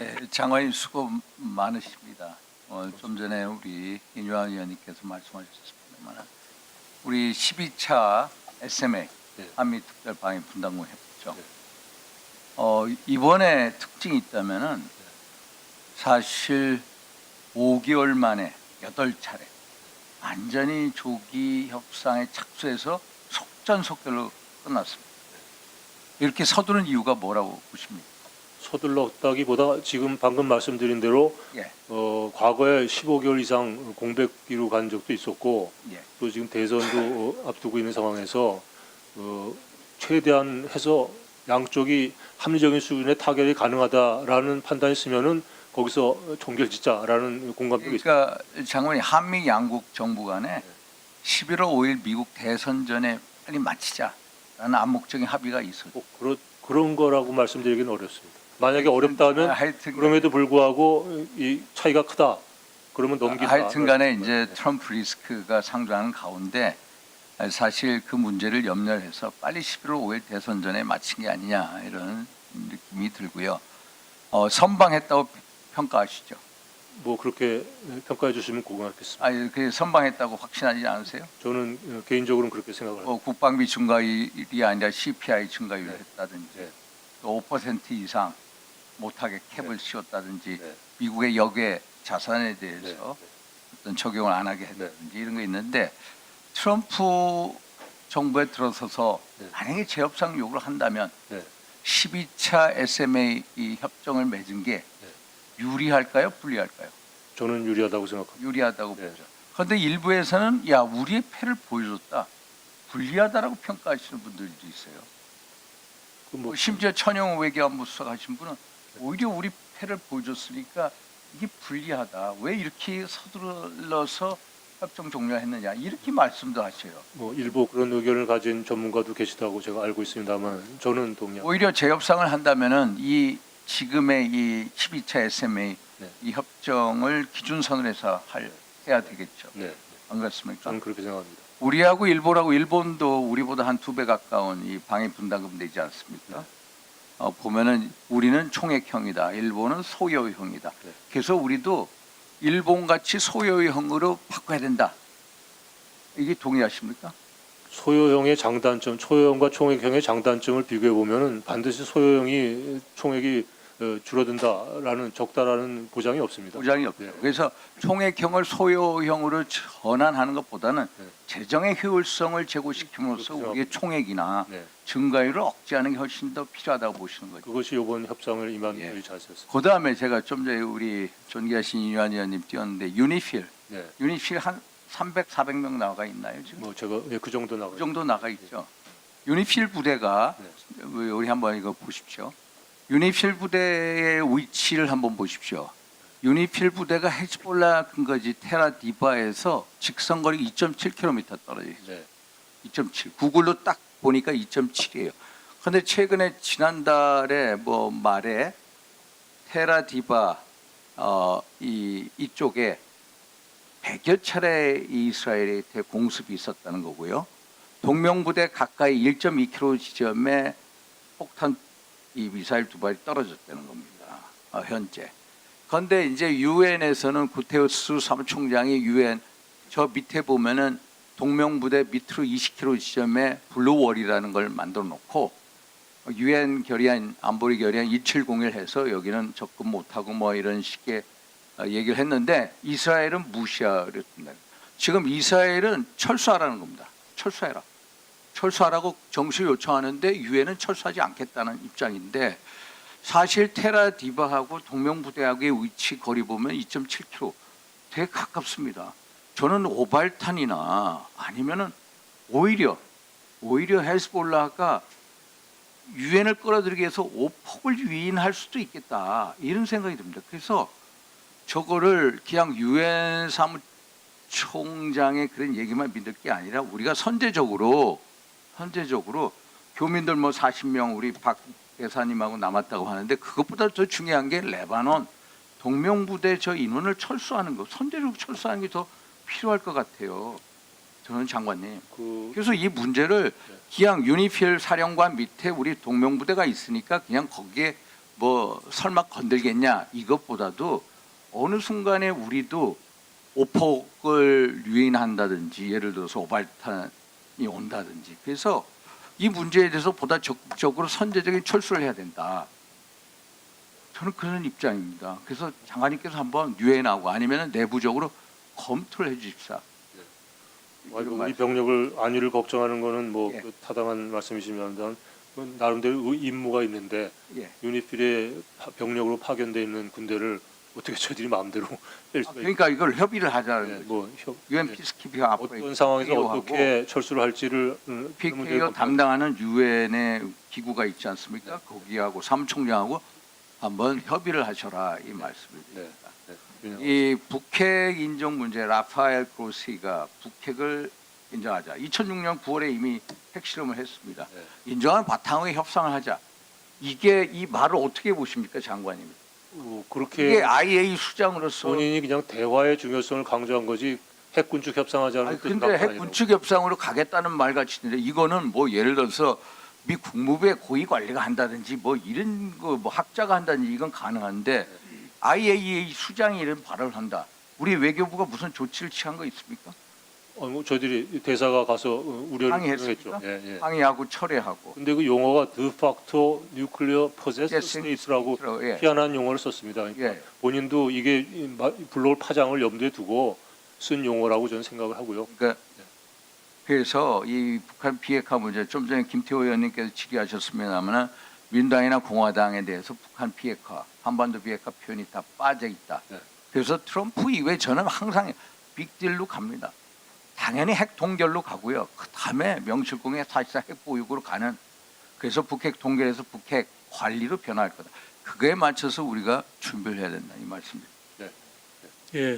예, 장관님 수고 많으십니다. 좀 전에 우리 인유한 의원님께서 말씀하셨습니다만 우리 12차 SMA 네. 한미특별방위 분담금 협정 네. 이번에 특징이 있다면은 사실 5개월 만에 8차례 완전히 조기 협상에 착수해서 속전속결로 끝났습니다. 이렇게 서두른 이유가 뭐라고 보십니까? 서둘렀다기보다 지금 방금 말씀드린 대로 예, 과거에 15개월 이상 공백기로 간 적도 있었고 예. 또 지금 대선도 앞두고 있는 상황에서 최대한 해서 양쪽이 합리적인 수준의 타결이 가능하다라는 판단했으면은 거기서 종결짓자라는 공감대가 있습니다. 그러니까 장관님 한미 양국 정부 간에 11월 5일 미국 대선 전에 빨리 마치자라는 암묵적인 합의가 있었죠. 꼭 그런 거라고 말씀드리기는 어렵습니다. 만약에 어렵다면 하여튼 그럼에도 불구하고 이 차이가 크다. 그러면 넘긴다. 하여튼간에 이제 트럼프 리스크가 상존하는 가운데 사실 그 문제를 염려해서 빨리 11월 5일 대선 전에 마친 게 아니냐 이런 느낌이 들고요. 선방했다고 평가하시죠? 뭐 그렇게 평가해 주시면 고맙겠습니다. 아니 그 선방했다고 확신하지 않으세요? 저는 개인적으로는 그렇게 생각을 합니다. 국방비 증가율이 아니라 CPI 증가율을 네. 했다든지 네. 또 5% 이상 못하게 캡을 네. 씌웠다든지 네. 미국의 역외 자산에 네. 대해서 네. 어떤 적용을 안 하게 했다든지 이런 거 있는데 트럼프 정부에 들어서서 네. 만약에 재협상 요구를 한다면 네. 12차 SMA 이 협정을 맺은 게 유리할까요? 불리할까요? 저는 유리하다고 생각합니다. 유리하다고 네. 보죠. 그런데 일부에서는 야 우리의 패를 보여줬다. 불리하다라고 평가하시는 분들도 있어요. 뭐 심지어 천영 외교안보 수석 하신 분은 오히려 우리 패를 보여줬으니까 이게 불리하다. 왜 이렇게 서둘러서 협정 종료했느냐 이렇게 말씀도 하셔요. 뭐 일부 그런 의견을 가진 전문가도 계시다고 제가 알고 있습니다만 저는 동의합니다. 오히려 재협상을 한다면은 이 지금의 이 12차 SMA 네. 이 협정을 기준선으로 해서 해야 되겠죠. 네. 안 그렇습니까? 저는 그렇게 생각합니다. 우리하고 일본하고 일본도 우리보다 한 2배 가까운 이 방위 분담금 내지 않습니까? 보면은 우리는 총액형이다. 일본은 소요형이다. 네. 그래서 우리도 일본 같이 소요형으로 바꿔야 된다. 이게 동의하십니까? 소요형의 장단점, 소요형과 총액형의 장단점을 비교해 보면은 반드시 소요형이 총액이 줄어든다라는 적다라는 보장이 없습니다. 보장이 없죠. 네. 그래서 총액형을 소요형으로 전환하는 것보다는 네. 재정의 효율성을 제고시킴으로써 그렇죠. 우리의 총액이나 네. 증가율을 억제하는 게 훨씬 더 필요하다고 보시는 거죠. 그것이 이번 협상을 임한 예. 우리 자세였습니다. 그 다음에 제가 좀 전에 우리 존귀하신 이완 의원님 띄웠는데 유니필 한 300, 400명 나가 있나요 지금? 뭐 제가 그 정도 나가요. 그 정도 나가 있죠. 유니필 부대가 네. 우리 한번 이거 보십시오. 유니필 부대의 위치를 한번 보십시오. 유니필 부대가 헤즈볼라 근거지 테라디바에서 직선거리 2.7km 떨어져 있어요. 네. 2.7. 구글로 딱 보니까 2.7이에요. 그런데 최근에 지난달에 뭐 말에 테라디바 이쪽에 100여 차례 이스라엘의 대공습이 있었다는 거고요. 동명부대 가까이 1.2km 지점에 폭탄 이 미사일 2발이 떨어졌다는 겁니다. 현재. 그런데 이제 유엔에서는 구테우스 사무총장이 유엔 저 밑에 보면은 동명부대 밑으로 20km 지점에 블루월이라는 걸 만들어 놓고 유엔 결의안 안보리 결의안 2701 해서 여기는 접근 못하고 뭐 이런 식의 얘기를 했는데 이스라엘은 무시하려 든다. 지금 이스라엘은 철수하라는 겁니다. 철수해라. 철수하라고 정식 요청하는데 유엔은 철수하지 않겠다는 입장인데 사실 테라디바하고 동명부대하고의 위치 거리 보면 2.7km 되게 가깝습니다. 저는 오발탄이나 아니면은 오히려 헤즈볼라가 유엔을 끌어들이기 위해서 오폭을 유인할 수도 있겠다 이런 생각이 듭니다. 그래서 저거를 그냥 유엔 사무총장의 그런 얘기만 믿을 게 아니라 우리가 선제적으로 교민들 뭐 40명 우리 박 대사님하고 남았다고 하는데 그것보다 더 중요한 게 레바논 동명부대 저 인원을 철수하는 거 선제적으로 철수하는 게 더 필요할 것 같아요. 저는 장관님. 그래서 이 문제를 그냥 유니필 사령관 밑에 우리 동명부대가 있으니까 그냥 거기에 뭐 설마 건들겠냐 이것보다도 어느 순간에 우리도 오폭을 유인한다든지 예를 들어서 오발탄이 온다든지 그래서 이 문제에 대해서 보다 적극적으로 선제적인 철수를 해야 된다. 저는 그런 입장입니다. 그래서 장관님께서 한번 유엔하고 아니면 내부적으로 검토를 해주십사. 아니, 우리 병력을 안위를 걱정하는 거는 뭐 예. 그 타당한 말씀이시면 나름대로 임무가 있는데 예. 유니필의 병력으로 파견돼 있는 군대를 어떻게 저희들이 마음대로 뺄 수가 그러니까 이걸 협의를 하자는 예, 거죠. 뭐 유엔 예. 피스키핑 앞으로 어떤 상황에서 어떻게 철수를 할지를 PKO 담당하는 유엔의 기구가 있지 않습니까? 거기하고 사무총장하고 한번 협의를 하셔라 이 말씀입니다. 이 북핵 인정 문제 라파엘 그로시가 북핵을 인정하자. 2006년 9월에 이미 핵실험을 했습니다. 인정한 바탕에 협상을 하자. 이게 이 말을 어떻게 보십니까, 장관님? 이게 그렇게 IA 수장으로서 본인이 그냥 대화의 중요성을 강조한 거지 핵군축 협상하자는 아니, 뜻은 근데 핵 아니라고. 군축 협상으로 가겠다는 말 같은데 이거는 뭐 예를 들어서 미 국무부의 고위 관리가 한다든지 뭐 이런 거 뭐 학자가 한다든지 이건 가능한데 IAEA 수장이 이런 발언을 한다. 우리 외교부가 무슨 조치를 취한 거 있습니까? 뭐 저희들이 대사가 가서 우려를 항의했습니까? 표명했죠. 예, 예. 항의하고 철회하고. 근데 그 용어가 드facto nuclear possessed Possessing states라고 예. 희한한 용어를 썼습니다. 그러니까 예. 본인도 이게 불러올 파장을 염두에 두고 쓴 용어라고 저는 생각을 하고요. 그러니까 그래서 이 북한 비핵화 문제 좀 전에 김태호 의원님께서 질의하셨습니다마는 민주당이나 공화당에 대해서 북한 비핵화, 한반도 비핵화 표현이 다 빠져 있다. 네. 그래서 트럼프 이후에 저는 항상 빅딜로 갑니다. 당연히 핵 동결로 가고요. 그 다음에 명실공히 사실상 핵 보유국으로 가는. 그래서 북핵 동결에서 북핵 관리로 변화할 거다. 그거에 맞춰서 우리가 준비를 해야 된다 이 말씀입니다. 예,